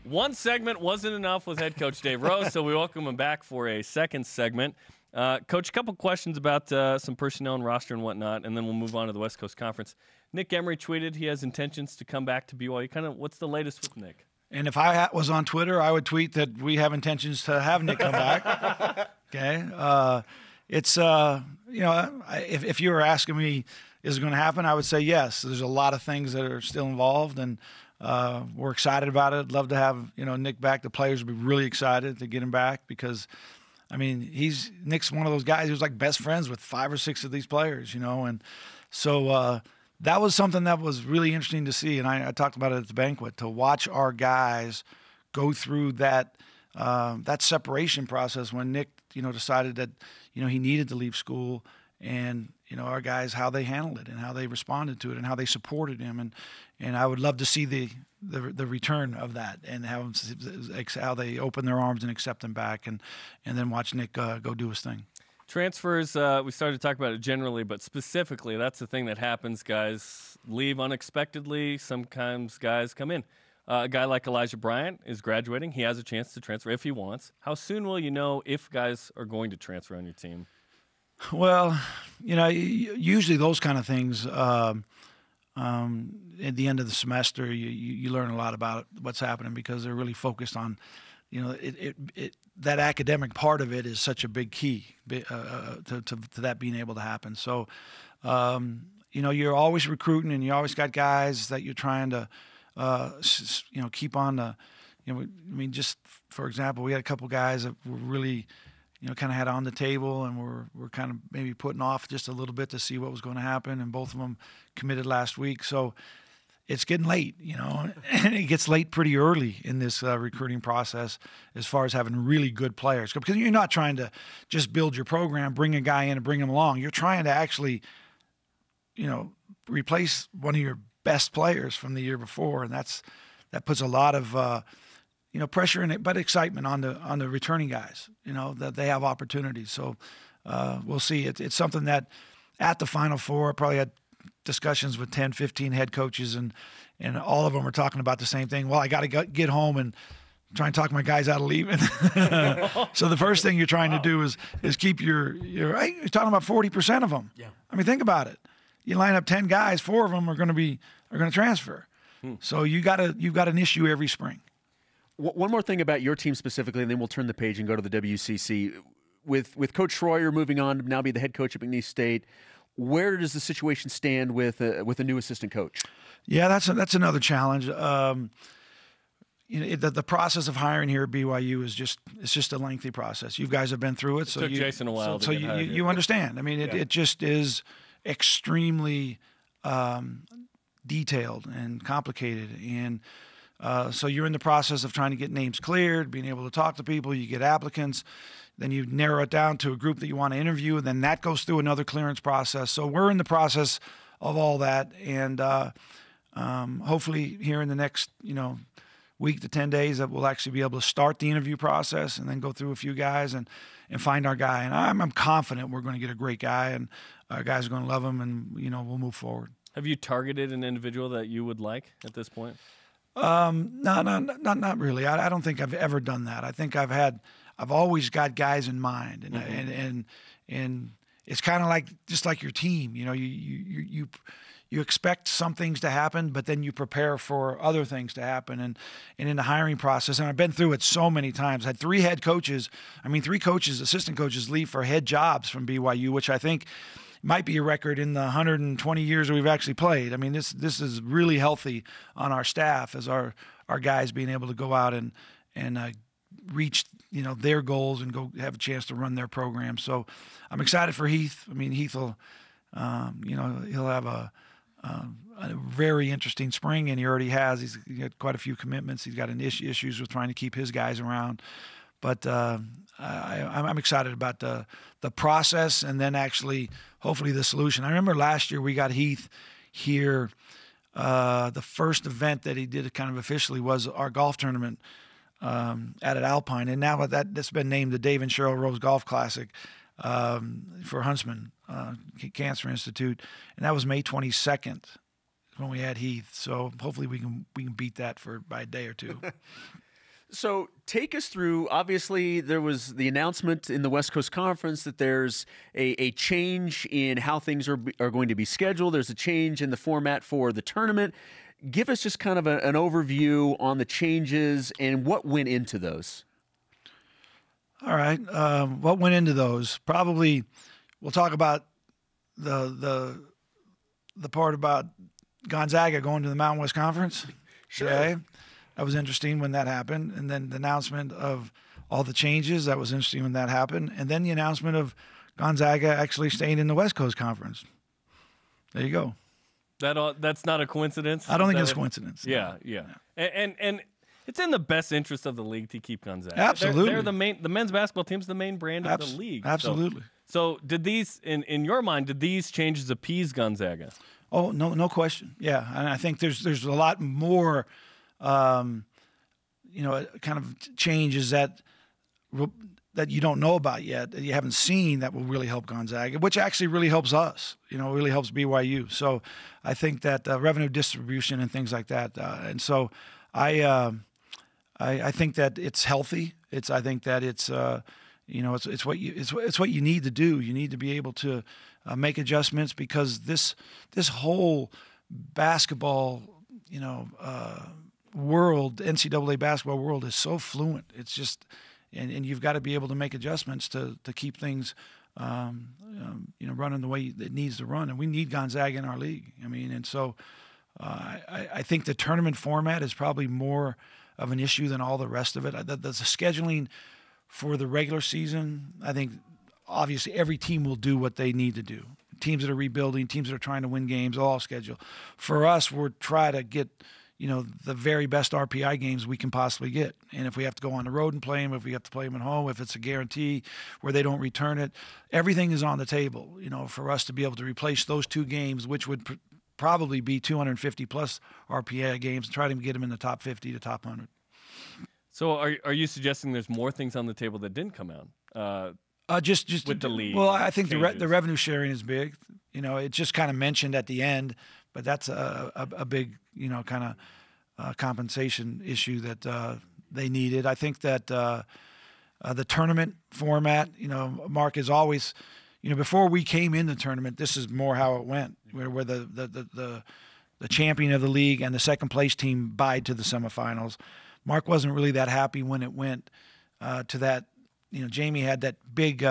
One segment wasn't enough with head coach Dave Rose, so we welcome him back for a second segment. Coach, a couple questions about some personnel and roster and whatnot, and then we'll move on to the West Coast Conference. Nick Emery tweeted he has intentions to come back to BYU. Kind of, what's the latest with Nick? And if I was on Twitter, I would tweet that we have intentions to have Nick come back. Okay, it's if you were asking me, is it going to happen? I would say yes. There's a lot of things that are still involved, and we're excited about it. Love to have Nick back. The players would be really excited to get him back because, I mean, Nick's one of those guys who's like best friends with 5 or 6 of these players, and so that was something that was really interesting to see. And I talked about it at the banquet, to watch our guys go through that separation process when Nick, decided that, he needed to leave school, and, our guys, how they handled it and how they responded to it and how they supported him. And I would love to see the return of that and how they open their arms and accept him back, and then watch Nick go do his thing. Transfers, we started to talk about it generally, but specifically, that's the thing that happens. Guys leave unexpectedly. Sometimes guys come in. A guy like Elijah Bryant is graduating. He has a chance to transfer if he wants. How soon will you know if guys are going to transfer on your team? Well, usually those kind of things, at the end of the semester, you learn a lot about what's happening because they're really focused on, that academic part of it is such a big key to that being able to happen. So, you're always recruiting, and you always got guys that you're trying to, keep on the, just for example, we had a couple guys that were really, kind of had on the table, and we're kind of maybe putting off just a little bit to see what was going to happen, and both of them committed last week. So it's getting late, and it gets late pretty early in this recruiting process as far as having really good players. Because you're not trying to just build your program, bring a guy in and bring him along. You're trying to actually, replace one of your best players from the year before, and that puts a lot of pressure in it, but excitement on the returning guys, that they have opportunities. So we'll see. It's something that at the Final Four, I probably had discussions with 10, 15 head coaches, and all of them are talking about the same thing. Well, I got to get home and try and talk my guys out of leaving. So the first thing you're trying to do is keep you're talking about 40% of them. Yeah. I mean, think about it. You line up 10 guys, 4 of them are going to transfer. So you've got an issue every spring. One more thing about your team specifically, and then we'll turn the page and go to the WCC. With Coach Schroyer moving on to now be the head coach at McNeese State, where does the situation stand with a new assistant coach? Yeah, that's another challenge. The process of hiring here at BYU is just a lengthy process. You guys have been through it, so took Jason a while. So you understand. I mean, it just is extremely detailed and complicated, and so you're in the process of trying to get names cleared, being able to talk to people. You get applicants. Then you narrow it down to a group that you want to interview, and then that goes through another clearance process. So we're in the process of all that, and hopefully here in the next, week to 10 days that we'll actually be able to start the interview process and then go through a few guys and find our guy. And I'm confident we're going to get a great guy, and our guys are going to love him, and, we'll move forward. Have you targeted an individual that you would like at this point? No, not really. I don't think I've ever done that. I think I've always got guys in mind, and it's kind of just like your team. You expect some things to happen, but then you prepare for other things to happen. And in the hiring process, and I've been through it so many times. I had 3 head coaches. I mean, 3 coaches, assistant coaches, leave for head jobs from BYU, which I think might be a record in the 120 years we've actually played. I mean, this is really healthy on our staff as our guys being able to go out and reach their goals and go have a chance to run their program. So I'm excited for Heath. I mean, Heath will he'll have a very interesting spring, and he already has. He's got quite a few commitments. He's got issues with trying to keep his guys around. But I'm excited about the process, and then actually hopefully the solution. I remember last year we got Heath here. The first event that he did kind of officially was our golf tournament at Alpine, and now that's been named the Dave and Cheryl Rose Golf Classic for Huntsman Cancer Institute, and that was May 22nd when we had Heath. So hopefully we can beat that by a day or two. So take us through, obviously there was the announcement in the West Coast Conference that there's a change in how things are going to be scheduled. There's a change in the format for the tournament. Give us just kind of an overview on the changes and what went into those. All right. What went into those? Probably we'll talk about the part about Gonzaga going to the Mountain West Conference. Sure. Okay. That was interesting when that happened. And then the announcement of all the changes, that was interesting when that happened. And then the announcement of Gonzaga actually staying in the West Coast Conference. There you go. That's not a coincidence? I don't think it's a coincidence. Yeah, yeah. And it's in the best interest of the league to keep Gonzaga. Absolutely. They're the men's basketball team's the main brand of the league. Absolutely. So did these, in your mind, did these changes appease Gonzaga? Oh, no question. Yeah, and I think there's a lot more, kind of changes that you don't know about yet, that you haven't seen, that will really help Gonzaga, which actually really helps us. Really helps BYU. So I think that revenue distribution and things like that, and so I think that it's healthy. I think that it's it's what you need to do. You need to be able to make adjustments, because this whole basketball, world, NCAA basketball world, is so fluent. It's just, and you've got to be able to make adjustments to keep things, running the way it needs to run. And we need Gonzaga in our league. And so I think the tournament format is probably more of an issue than all the rest of it. The scheduling for the regular season, I think obviously every team will do what they need to do. Teams that are rebuilding, teams that are trying to win games, all schedule. For us, we're trying to get, the very best RPI games we can possibly get. And if we have to go on the road and play them, if we have to play them at home, if it's a guarantee where they don't return it, everything is on the table, for us to be able to replace those two games, which would probably be 250 plus RPI games, and try to get them in the top 50 to top 100. So are you suggesting there's more things on the table that didn't come out? Just with the league. Well, I think the revenue sharing is big. It's just kind of mentioned at the end, but that's a big, kind of compensation issue that they needed. I think that the tournament format, Mark, is always, before we came in the tournament, this is more how it went, where the champion of the league and the second place team bide to the semifinals. Mark wasn't really that happy when it went to that. Jamie had that big,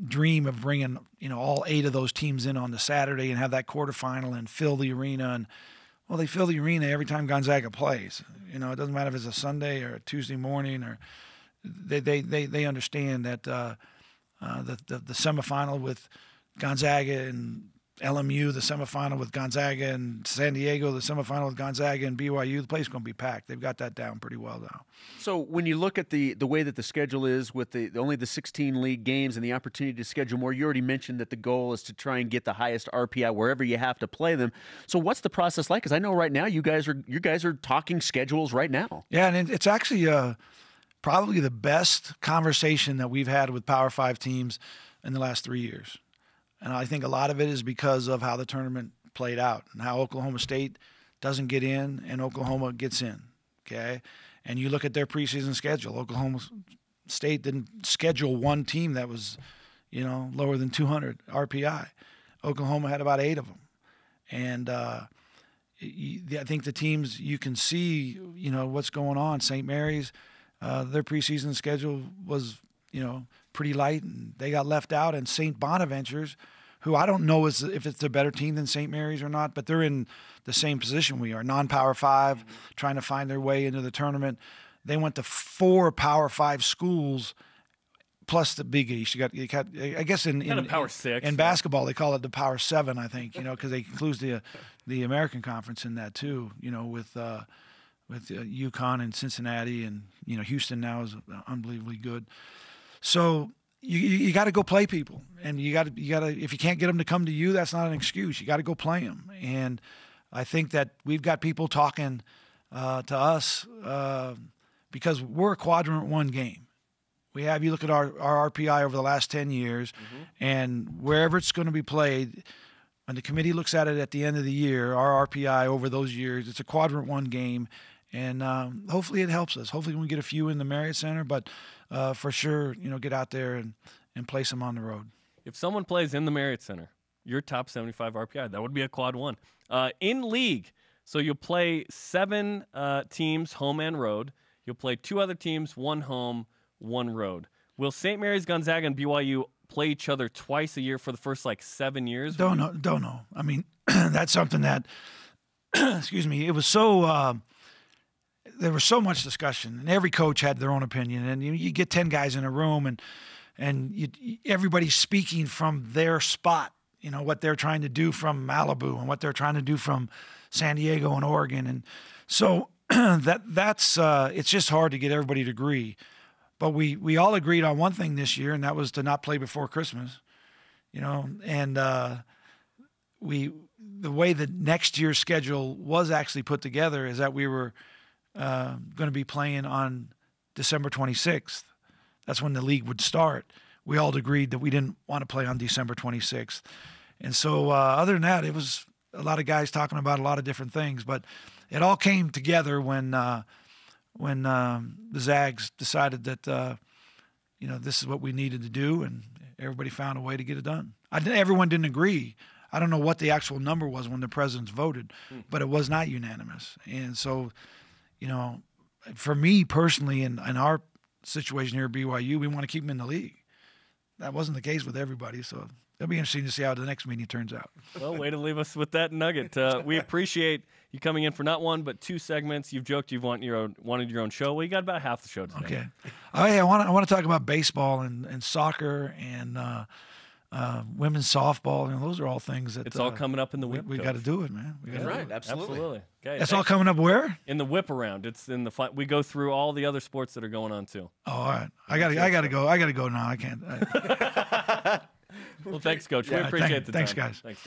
dream of bringing, all 8 of those teams in on the Saturday and have that quarterfinal and fill the arena. And, well, they fill the arena every time Gonzaga plays. It doesn't matter if it's a Sunday or a Tuesday morning, or they understand that the semifinal with Gonzaga and LMU, the semifinal with Gonzaga and San Diego, the semifinal with Gonzaga and BYU, the place is going to be packed. They've got that down pretty well now. So when you look at the way that the schedule is with only the 16 league games and the opportunity to schedule more, you already mentioned that the goal is to try and get the highest RPI wherever you have to play them. So what's the process like? Because I know right now you guys are talking schedules right now. Yeah, and it's actually probably the best conversation that we've had with Power 5 teams in the last 3 years. And I think a lot of it is because of how the tournament played out and how Oklahoma State doesn't get in and Oklahoma gets in, okay? And you look at their preseason schedule. Oklahoma State didn't schedule one team that was, lower than 200 RPI. Oklahoma had about 8 of them. And I think the teams, you can see, what's going on. St. Mary's, their preseason schedule was, pretty light, and they got left out. And St. Bonaventure's, who I don't know if it's a better team than St. Mary's or not, but they're in the same position we are, non-Power 5, trying to find their way into the tournament. They went to 4 Power 5 schools plus the Big East. You got I guess in Power 6. In basketball, they call it the Power 7, I think, because they include the American Conference in that too, with UConn and Cincinnati, and Houston now is unbelievably good. So you got to go play people, and you got to if you can't get them to come to you, that's not an excuse. You got to go play them. And I think that we've got people talking to us because we're a quadrant 1 game. We have, you look at our RPI over the last 10 years, and wherever it's going to be played, when the committee looks at it at the end of the year, our RPI over those years, it's a quadrant 1 game. And hopefully it helps us. Hopefully we get a few in the Marriott Center, but for sure, get out there and place them on the road. If someone plays in the Marriott Center, your top 75 RPI, that would be a quad one. In league, so you'll play 7 teams, home and road. You'll play 2 other teams, 1 home, 1 road. Will St. Mary's, Gonzaga, and BYU play each other twice a year for the first, 7 years? Don't know. I mean, that's something that, excuse me, it was so, there was so much discussion, and every coach had their own opinion. And you get 10 guys in a room, and everybody's speaking from their spot, what they're trying to do from Malibu and what they're trying to do from San Diego and Oregon. And so that's it's just hard to get everybody to agree. But we all agreed on one thing this year, and that was to not play before Christmas, and the way the next year's schedule was actually put together is that we were going to be playing on December 26th. That's when the league would start. We all agreed that we didn't want to play on December 26th. And so other than that, it was a lot of guys talking about a lot of different things, but it all came together when the Zags decided that, this is what we needed to do, and everybody found a way to get it done. Everyone didn't agree. I don't know what the actual number was when the presidents voted, but it was not unanimous. And so, for me personally, in our situation here at BYU, we want to keep them in the league. That wasn't the case with everybody, so it'll be interesting to see how the next meeting turns out. Well, way to leave us with that nugget. We appreciate you coming in for not 1 but 2 segments. You've joked you've wanted your own show. Well, you got about half the show today. Okay. Oh yeah, I want to talk about baseball and soccer and women's softball. Those are all things that it's all coming up in the whip. We got to do it, man. Right, absolutely. Okay, that's all coming up where? In the whip around. It's in the we go through all the other sports that are going on too. Oh, all right. I gotta go now. I can't. Well, thanks, Coach. We appreciate the time. Thanks, guys. Thanks.